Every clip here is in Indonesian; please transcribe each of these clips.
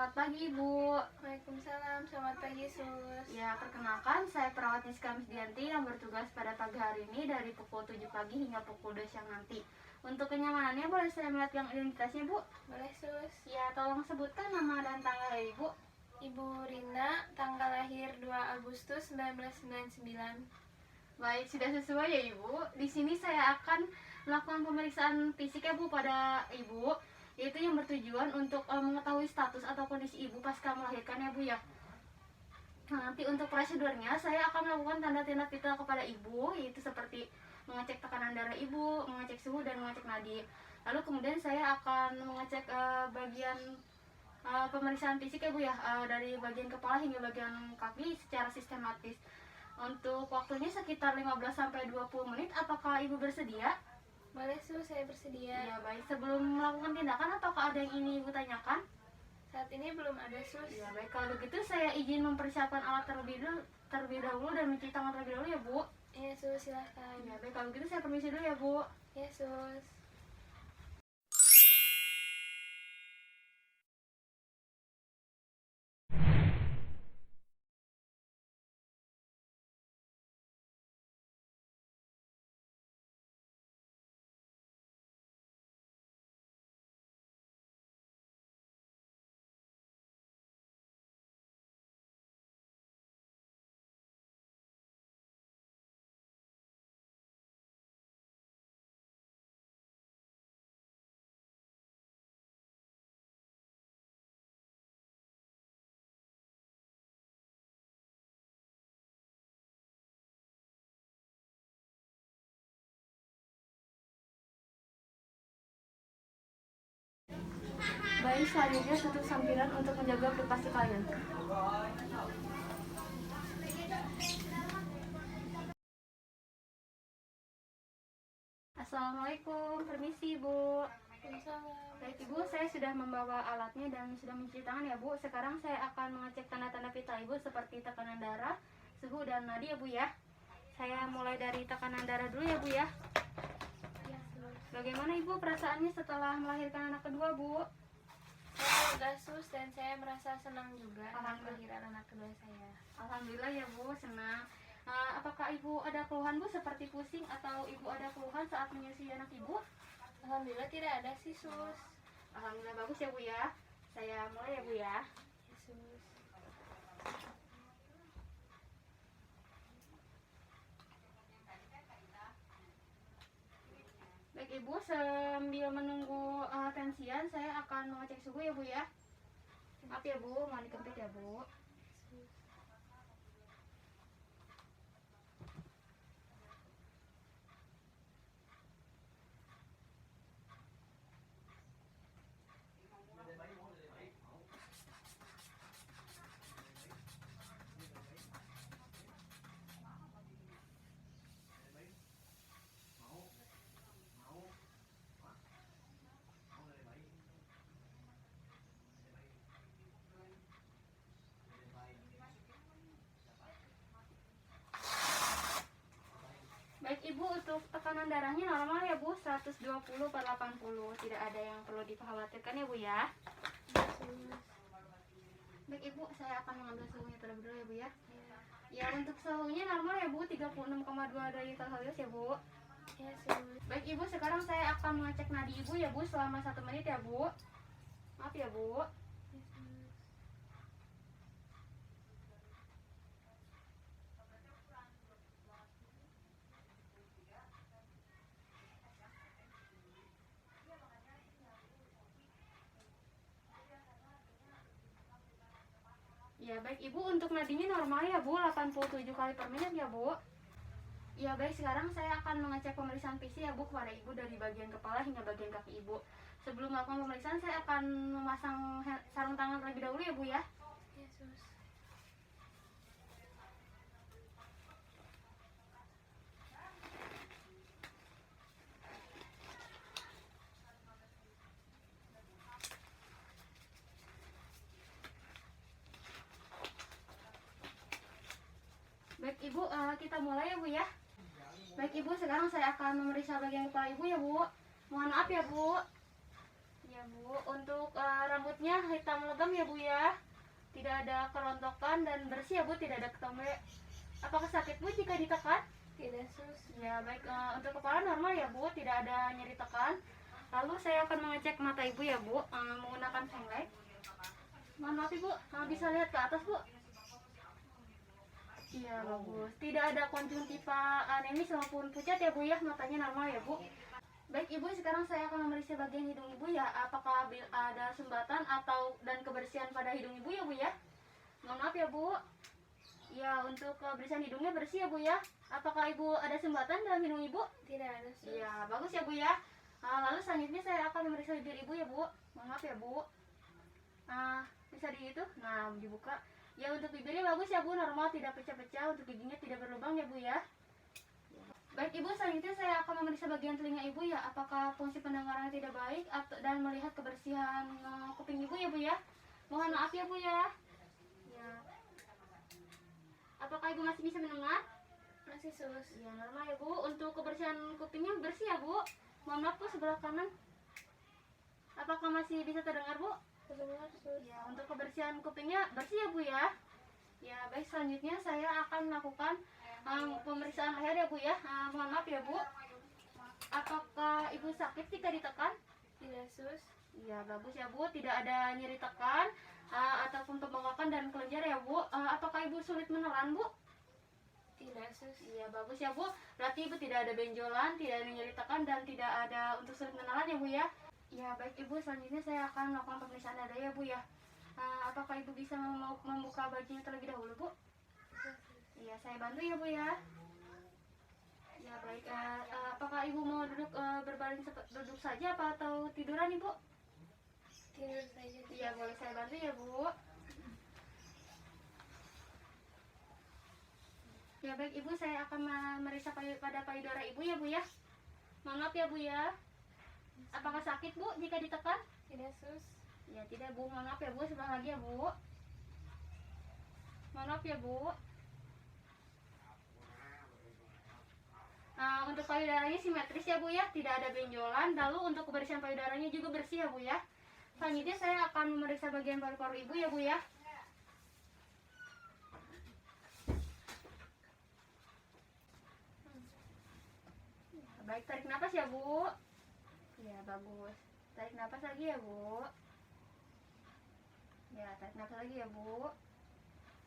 selamat pagi Ibu. Waalaikumsalam, selamat pagi Sus. Ya, perkenalkan saya perawat Niska Misdianti yang bertugas pada pagi hari ini dari pukul 7 pagi hingga pukul 2 siang nanti. Untuk kenyamanannya boleh saya melihat yang identitasnya Bu? Boleh Sus. Ya, tolong sebutkan nama dan tanggal ya Ibu. Ibu Rina, tanggal lahir 2 Agustus 1999. Baik, sudah sesuai ya Ibu. Di sini saya akan melakukan pemeriksaan fisik ya Bu pada Ibu, yaitu yang bertujuan untuk mengetahui status atau kondisi Ibu pasca melahirkan ya Bu ya. Nah, nanti untuk prosedurnya saya akan melakukan tanda-tanda vital kepada Ibu, yaitu seperti mengecek tekanan darah Ibu, mengecek suhu dan mengecek nadi. Lalu kemudian saya akan mengecek bagian pemeriksaan fisik ya Bu ya, dari bagian kepala hingga bagian kaki secara sistematis. Untuk waktunya sekitar 15-20 menit. Apakah Ibu bersedia? Boleh Sus, saya bersedia. Ya baik, sebelum melakukan tindakan apakah ada yang ingin Ibu tanyakan? Saat ini belum ada Sus. Ya baik, kalau begitu saya izin mempersiapkan alat terlebih dahulu dan mencuci tangan terlebih dahulu ya Bu. Iya Sus, silahkan. Ya baik, kalau begitu saya permisi dulu ya Bu. Ya Sus. Baik, selanjutnya tutup sampiran untuk menjaga privasi kalian. Assalamualaikum, permisi Bu. Waalaikumsalam. Baik Ibu, saya sudah membawa alatnya dan sudah mencuci tangan ya Bu. Sekarang saya akan mengecek tanda-tanda vital Ibu seperti tekanan darah, suhu dan nadi ya Bu ya. Saya mulai dari tekanan darah dulu ya Bu ya. Ya Sus. Bagaimana Ibu perasaannya setelah melahirkan anak kedua Bu? Saya lega Sus dan saya merasa senang juga dengan Alhamdulillah. kelahiran anak kedua saya. Alhamdulillah ya Bu, senang. Apakah Ibu ada keluhan Bu seperti pusing atau Ibu ada keluhan saat menyusui anak Ibu? Alhamdulillah tidak ada sih Sus. Alhamdulillah bagus ya Bu ya. Saya mulai ya Bu ya. Ya Sus. Baik Ibu, sambil menunggu tensian saya akan mengecek suhu ya Bu ya. Maaf ya Bu, mau dikempit ya Bu. Baik Ibu, untuk tekanan darahnya normal ya Bu, 120/80. Tidak ada yang perlu dikhawatirkan ya Bu ya. Ya Sus. Baik Ibu, saya akan mengambil suhunya terlebih dulu ya Bu ya. Ya. Ya, untuk suhunya normal ya Bu, 36,2 derajat Celcius ya Bu. Ya Sus. Baik Ibu, sekarang saya akan mengecek nadi Ibu ya Bu selama 1 menit ya Bu. Maaf ya Bu. Ya Sus. Ya baik Ibu, untuk nadinya normal ya Bu, 87 kali per menit ya Bu. Ya baik, sekarang saya akan mengecek pemeriksaan fisik ya Bu kepada Ibu dari bagian kepala hingga bagian kaki Ibu. Sebelum melakukan pemeriksaan saya akan memasang sarung tangan terlebih dahulu ya Bu ya. Ya Sus. Baik Ibu, kita mulai ya Bu ya. Baik Ibu, sekarang saya akan memeriksa bagian kepala Ibu ya Bu. Mohon maaf ya Bu. Ya Bu, untuk rambutnya hitam legam ya Bu ya. Tidak ada kerontokan dan bersih ya Bu, tidak ada ketombe. Apakah sakit Bu jika ditekan? Tidak sus. Ya baik, untuk kepala normal ya Bu, tidak ada nyeri tekan. Lalu saya akan mengecek mata Ibu ya Bu, menggunakan highlight. Mohon maaf Ibu, bisa lihat ke atas Bu? Iya bagus. Tidak ada konjungtiva anemis maupun pucat ya Bu ya, matanya normal ya Bu. Baik Ibu, sekarang saya akan memeriksa bagian hidung Ibu ya. Apakah ada sumbatan atau dan kebersihan pada hidung Ibu ya Bu ya? Mohon maaf ya Bu. Ya, untuk kebersihan hidungnya bersih ya Bu ya. Apakah Ibu ada sumbatan dalam hidung Ibu? Tidak ada sus. Iya, bagus ya Bu ya. Lalu selanjutnya saya akan memeriksa bibir Ibu ya Bu. Mohon maaf ya Bu. Bisa di itu, nah dibuka. Ya, untuk bibirnya bagus ya Bu, normal, tidak pecah-pecah. Untuk giginya tidak berlubang ya Bu ya. Baik Ibu, selanjutnya saya akan memeriksa bagian telinga Ibu ya. Apakah fungsi pendengarannya tidak baik dan melihat kebersihan kuping Ibu ya Bu ya. Mohon maaf ya Bu ya. Ya. Apakah Ibu masih bisa mendengar? Masih sus. Ya, normal ya Bu. Untuk kebersihan kupingnya bersih ya Bu. Mohon maaf Bu, sebelah kanan. Apakah masih bisa terdengar Bu? Terdengar sus. Ya, untuk kebersihan kupingnya bersih ya Bu ya. Ya, baik, selanjutnya saya akan melakukan pemeriksaan leher ya Bu ya. Mohon maaf ya Bu. Apakah Ibu sakit jika ditekan? Tidak sus. Ya, bagus ya Bu. Tidak ada nyeri tekan ataupun pembengkakan dan kelenjar ya Bu. Apakah Ibu sulit menelan Bu? Tidak sus. Iya, bagus ya Bu. Berarti Ibu tidak ada benjolan, tidak ada nyeri tekan, dan tidak ada untuk sulit menelan ya Bu ya. Ya, baik Ibu, selanjutnya saya akan melakukan pemeriksaan dada ya Bu ya. Apakah Ibu bisa membuka bajunya terlebih dahulu Bu? Iya, saya bantu ya Bu ya. Ya baik, apakah Ibu mau duduk berbaring duduk saja atau tiduran Ibu? Tidur saja. Iya, boleh saya bantu ya Bu. Ya baik Ibu, saya akan memeriksa pada payudara Ibu ya Bu ya. Mohon maaf ya Bu ya. Apakah sakit Bu jika ditekan? Tidak sus. Ya tidak Bu, mohon maaf ya Bu, sebelah lagi ya Bu. Mohon maaf ya Bu. Untuk payudaranya simetris ya Bu ya, tidak ada benjolan. Lalu untuk kebersihan payudaranya juga bersih ya Bu ya. Selanjutnya saya akan memeriksa bagian paru-paru Ibu ya Bu ya. Baik, tarik napas ya Bu. Ya, bagus. Tarik napas lagi ya Bu. Ya, tarik napas lagi ya Bu.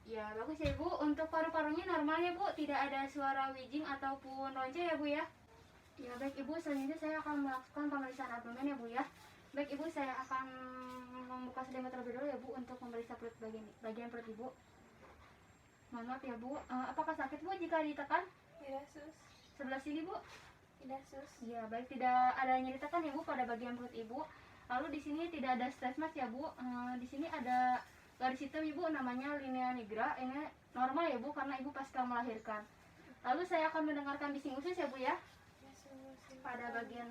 Ya, bagus ya Bu. Untuk paru-parunya normal ya Bu, tidak ada suara wheezing ataupun ronca ya Bu ya. Ya, baik Ibu, selanjutnya saya akan melakukan pemeriksaan abdomen ya Bu ya. Baik Ibu, saya akan membuka selimut terlebih dahulu ya Bu untuk memeriksa perut bagian perut Ibu. Mohon maaf ya Bu. Apakah sakit Bu jika ditekan? Tidak sus. Sebelah sini Bu. Tidak sus. Ya, baik, tidak ada nyeri tekan ya Bu pada bagian perut Ibu. Lalu di sini tidak ada stress mark ya Bu. Di sini ada garis hitam Ibu, namanya linea nigra. Ini normal ya Bu karena Ibu pasca melahirkan. Lalu saya akan mendengarkan bising usus ya Bu ya. Pada bagian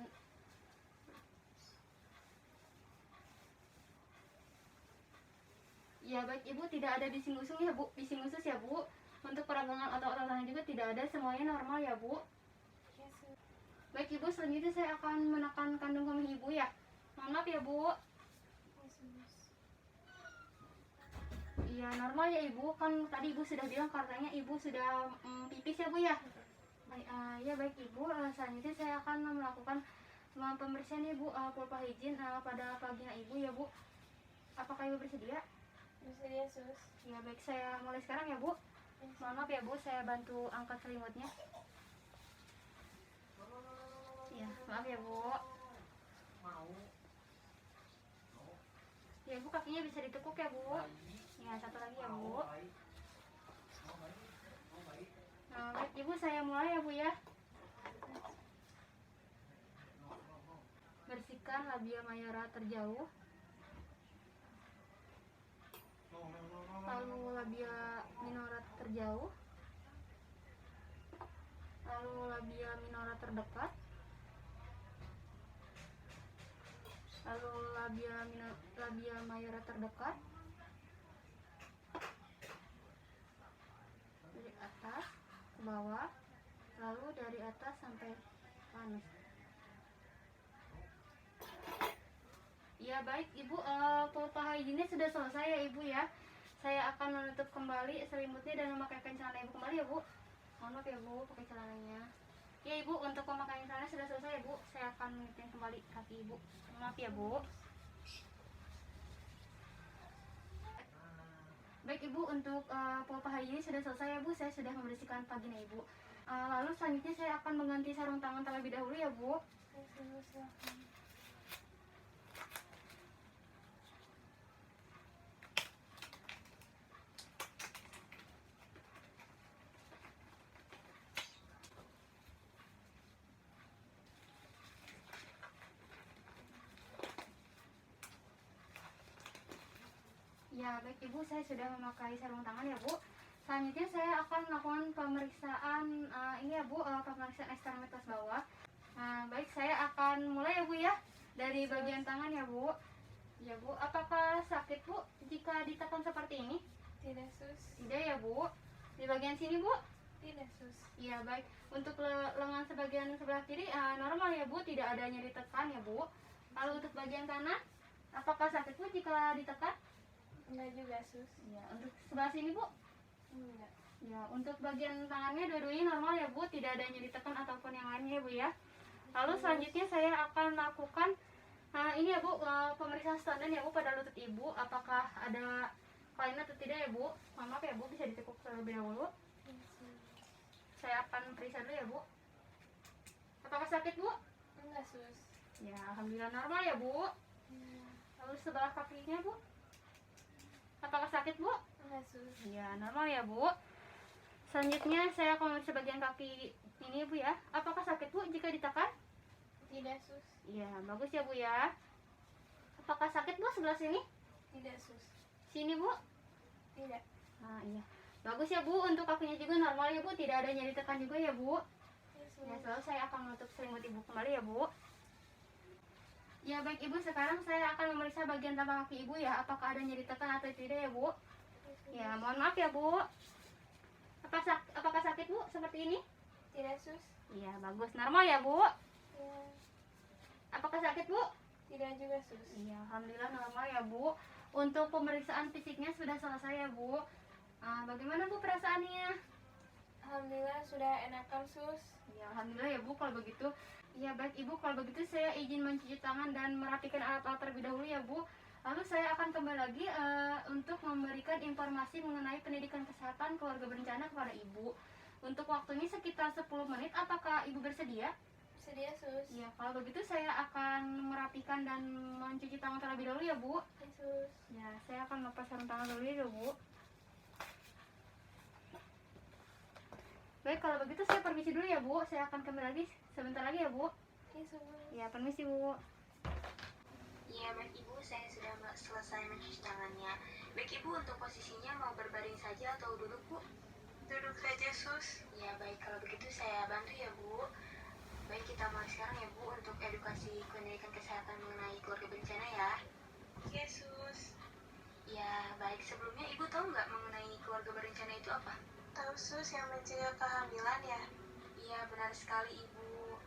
ya baik Ibu, tidak ada bising usus ya Bu. Bising usus ya Bu. Untuk peragangan otot-otot tangan juga tidak ada, semuanya normal ya Bu. Baik Ibu, selanjutnya saya akan menekan kandung kemih Ibu ya. Mohon maaf ya Bu. Iya, normal ya Ibu. Kan tadi Ibu sudah bilang katanya Ibu sudah pipis ya Bu ya. Ya baik Ibu, selanjutnya saya akan melakukan pembersihan Ibu pulpa hygiene pada vagina Ibu ya Bu. Apakah Ibu bersedia? Bersedia sus. Ya baik, saya mulai sekarang ya Bu. Mohon maaf ya Bu, saya bantu angkat selimutnya. Ya, maaf ya Bu. Ya Bu, kakinya bisa ditekuk ya Bu. Ya, satu lagi ya Bu. Baik Ibu, saya mulai ya Bu ya. Bersihkan labia mayora terjauh, lalu labia minora terjauh, lalu labia minora terdekat, lalu labia mayora terdekat, dari atas ke bawah, lalu dari atas sampai ke anus. Ya Ya baik Ibu, pompa hygiene sudah selesai ya Ibu ya. Saya akan menutup kembali selimutnya dan memakaikan celana Ibu kembali ya Bu. Mohon maaf ya Bu, pakai celananya. Ya Ibu, untuk pemakaian celana sudah selesai ya Bu. Saya akan mengitin kembali kaki Ibu. Maaf ya Bu. Baik Ibu, untuk pompa hygiene sudah selesai ya Bu. Saya sudah membersihkan vagina Ibu. Lalu selanjutnya saya akan mengganti sarung tangan terlebih dahulu ya Bu. Silakan. Ya baik Ibu, saya sudah memakai sarung tangan ya Bu. Selanjutnya saya akan melakukan pemeriksaan ini ya Bu, pemeriksaan ekstremitas bawah. Baik, saya akan mulai ya Bu ya, dari bagian tangan ya Bu. Ya Bu, apakah sakit Bu jika ditekan seperti ini? Tidak sus. Tidak ya Bu. Di bagian sini Bu? Tidak sus. Ya baik, untuk lengan sebagian sebelah kiri normal ya Bu, tidak ada nyeri tekan ya Bu. Lalu untuk bagian kanan, apakah sakit Bu jika ditekan? Enggak juga sus. Ya, untuk sebelah sini Bu? Enggak. Ya, untuk bagian tangannya dua-duanya normal ya Bu, tidak ada nyeri tekan ataupun yang lainnya ya Bu ya. Lalu selanjutnya saya akan melakukan ini ya Bu, pemeriksaan standar ya Bu pada lutut Ibu, apakah ada kelainan atau tidak ya Bu. Maaf ya Bu, bisa ditekuk terlebih dahulu. Saya akan periksa dulu ya Bu. Apakah sakit Bu? Enggak sus. Ya, alhamdulillah normal ya Bu. Lalu sebelah kakinya Bu, apakah sakit Bu? Enggak sus. Ya, normal ya Bu. Selanjutnya saya akan memeriksa bagian kaki ini Bu ya. Apakah sakit Bu jika ditekan? Tidak sus. Ya, bagus ya Bu ya. Apakah sakit Bu sebelah sini? Tidak sus. Sini Bu? Tidak. Iya. Bagus ya Bu, untuk kakinya juga normal ya Bu, tidak ada nyeri tekan juga ya Bu. Ya, selalu saya akan menutup selimut Ibu kembali ya Bu. Ya baik Ibu, sekarang saya akan memeriksa bagian tapak kaki Ibu ya, apakah ada nyeri tekan atau tidak ya Bu. Ya, mohon maaf ya Bu. Apakah sakit Bu seperti ini? Tidak sus. Iya, bagus. Normal ya Bu. Ya. Apakah sakit Bu? Tidak juga sus. Iya, alhamdulillah normal ya Bu. Untuk pemeriksaan fisiknya sudah selesai ya Bu. Bagaimana Bu perasaannya? Alhamdulillah sudah enakan sus. Ya, alhamdulillah ya Bu kalau begitu. Ya baik Ibu, kalau begitu saya izin mencuci tangan dan merapikan alat-alat terlebih dahulu ya Bu. Lalu saya akan kembali lagi untuk memberikan informasi mengenai pendidikan kesehatan keluarga berencana kepada Ibu. Untuk waktunya sekitar 10 menit, apakah Ibu bersedia? Sedia sus. Ya, kalau begitu saya akan merapikan dan mencuci tangan terlebih dahulu ya Bu. Ya, sus. Ya, saya akan lepas sarung tangan dulu ya Bu. Baik, kalau begitu saya permisi dulu ya Bu. Saya akan kembali lagi sebentar lagi ya Bu. Ya sus. Ya, permisi Bu. Ya, baik Ibu, saya sudah selesai mencuci tangannya. Baik Ibu, untuk posisinya mau berbaring saja atau duduk Bu? Duduk saja sus. Ya baik, kalau begitu saya bantu ya Bu. Baik, kita mulai sekarang ya Bu untuk edukasi pendidikan kesehatan mengenai keluarga berencana ya. Ya sus. Ya baik, sebelumnya Ibu tahu nggak mengenai keluarga berencana itu apa? Tahu sus, yang mencegah kehamilan ya. Iya benar sekali Ibu.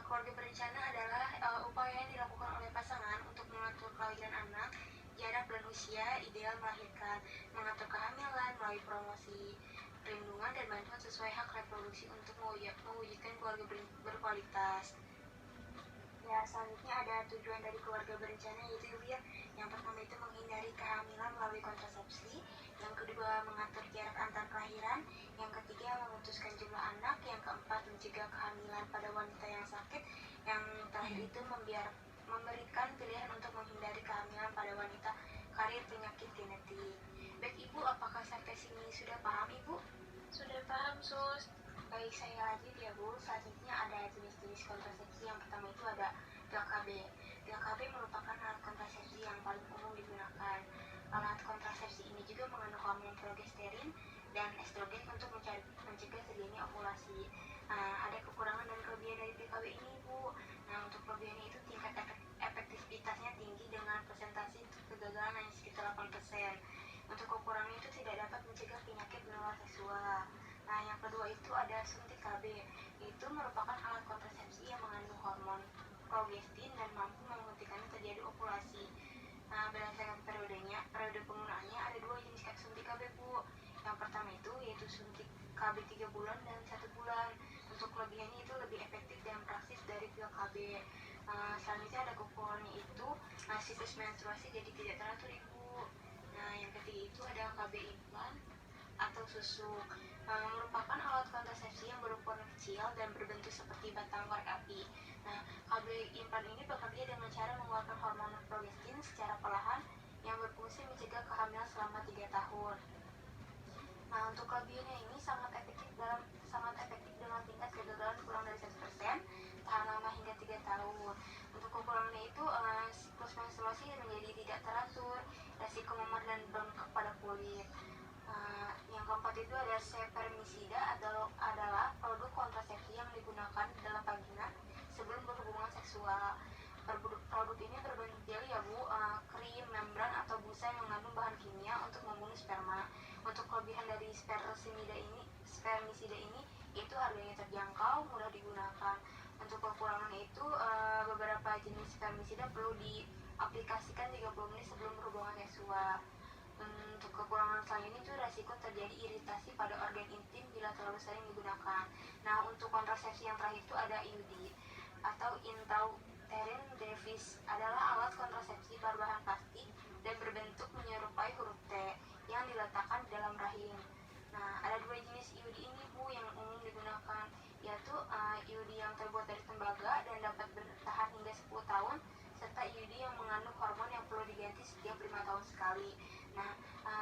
Keluarga berencana adalah upaya yang dilakukan oleh pasangan untuk mengatur kelahiran anak, jarak dan usia ideal melahirkan, mengatur kehamilan melalui promosi, perlindungan dan bantuan sesuai hak reproduksi untuk mewujudkan keluarga berkualitas. Ya, selanjutnya ada tujuan dari keluarga berencana yaitu ya, yang pertama itu menghindari kehamilan melalui kontrasepsi, yang kedua mengatur jarak antar kelahiran, yang ketiga memutuskan jumlah anak, yang keempat mencegah kehamilan pada wanita yang sakit, yang terakhir itu memberikan pilihan untuk menghindari kehamilan pada wanita karier penyakit genetik. Baik Ibu, apakah sampai sini sudah paham Ibu? Sudah paham sus. Baik, saya lanjut ya Bu. Selanjutnya ada jenis-jenis kontrasepsi. Yang pertama itu ada pil KB. Pil KB merupakan alat kontrasepsi yang paling umum digunakan. Alat kontrasepsi ini juga mengandung hormon progesterin dan estrogen untuk mencegah terjadinya ovulasi. Ada kekurangan dan kelebihan dari pil KB ini Bu. Nah, untuk kelebihannya itu tingkat efektivitasnya tinggi dengan persentase kegagalan hanya sekitar 8%. Untuk kekurangan itu tidak dapat mencegah penyakit menular seksual. Nah, yang kedua itu ada suntik KB. Itu merupakan alat kontrasepsi yang mengandung hormon progestin dan mampu menghentikan terjadi ovulasi. Nah, berdasarkan periode penggunaannya ada 2 jenis suntik KB, Bu. Yang pertama itu yaitu suntik KB 3 bulan dan 1 bulan. Untuk kelebihannya itu lebih efektif dan praktis dari pil KB. Selanjutnya ada kekurangannya itu siklus menstruasi jadi tidak teratur, Ibu. Nah, yang ketiga itu ada KB implan atau susuk. Merupakan alat kontrasepsi yang berukuran kecil dan berbentuk seperti batang korek api. Nah, KB implan ini bekerja dengan cara mengeluarkan hormon progestin secara perlahan yang berfungsi mencegah kehamilan selama 3 tahun. Nah, untuk kelebihannya ini sangat efektif dengan tingkat kegagalan kurang dari 1%, tahan lama hingga 3 tahun. Untuk kekurangannya itu siklus menstruasi menjadi tidak teratur, resiko memar dan bengkak pada kulit. Yang keempat itu ada spermisida adalah produk kontrasepsi yang digunakan dalam vagina sebelum berhubungan seksual. Produk ini berbentuk gel ya, Bu, krim, membran atau busa yang mengandung bahan kimia untuk membunuh sperma. Untuk kelebihan dari spermisida ini itu harganya terjangkau, mudah digunakan. Untuk kekurangannya itu beberapa jenis spermisida perlu diaplikasikan 30 menit sebelum berhubungan seksual. Untuk kekurangan selanjutnya itu resiko terjadi iritasi pada organ intim bila terlalu sering digunakan. Nah, untuk kontrasepsi yang terakhir itu ada IUD atau intrauterine device, adalah alat kontrasepsi berbahan plastik dan berbentuk menyerupai huruf T yang diletakkan di dalam rahim. Nah, ada 2 jenis IUD ini, Bu, yang umum digunakan, yaitu IUD yang terbuat dari tembaga dan dapat bertahan hingga 10 tahun, serta IUD yang mengandung hormon yang perlu diganti setiap 5 tahun sekali. Nah,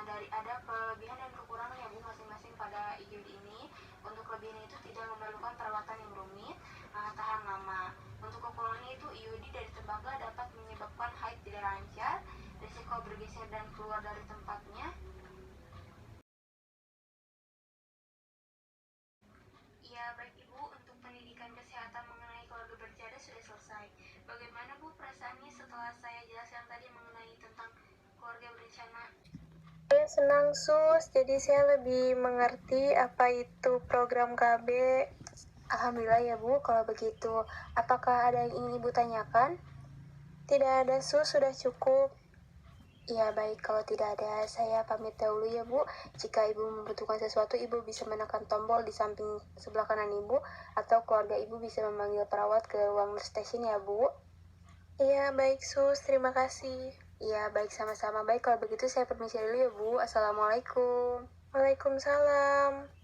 ada kelebihan dan kekurangan ya, Bu, masing-masing pada IUD ini. Untuk kelebihannya itu tidak memerlukan perawatan yang rumit, tahan lama. Untuk kekurangannya itu IUD dari tembaga dapat menyebabkan haid tidak lancar, risiko bergeser dan keluar dari tempatnya. Ya, baik Ibu, untuk pendidikan kesehatan mengenai keluarga berencana sudah selesai. Bagaimana, Bu, perasaannya setelah saya jelaskan tadi mengenai tentang keluarga berencana? Saya senang Sus, jadi saya lebih mengerti apa itu program KB. Alhamdulillah ya Bu, kalau begitu. Apakah ada yang ingin Ibu tanyakan? Tidak ada Sus, sudah cukup. Ya baik, kalau tidak ada, saya pamit dahulu ya Bu. Jika Ibu membutuhkan sesuatu, Ibu bisa menekan tombol di samping sebelah kanan Ibu, atau keluarga Ibu bisa memanggil perawat ke ruang station ya Bu. Iya baik Sus, terima kasih. Iya baik, sama-sama. Baik, kalau begitu saya permisi dulu ya Bu. Assalamualaikum. Waalaikumsalam.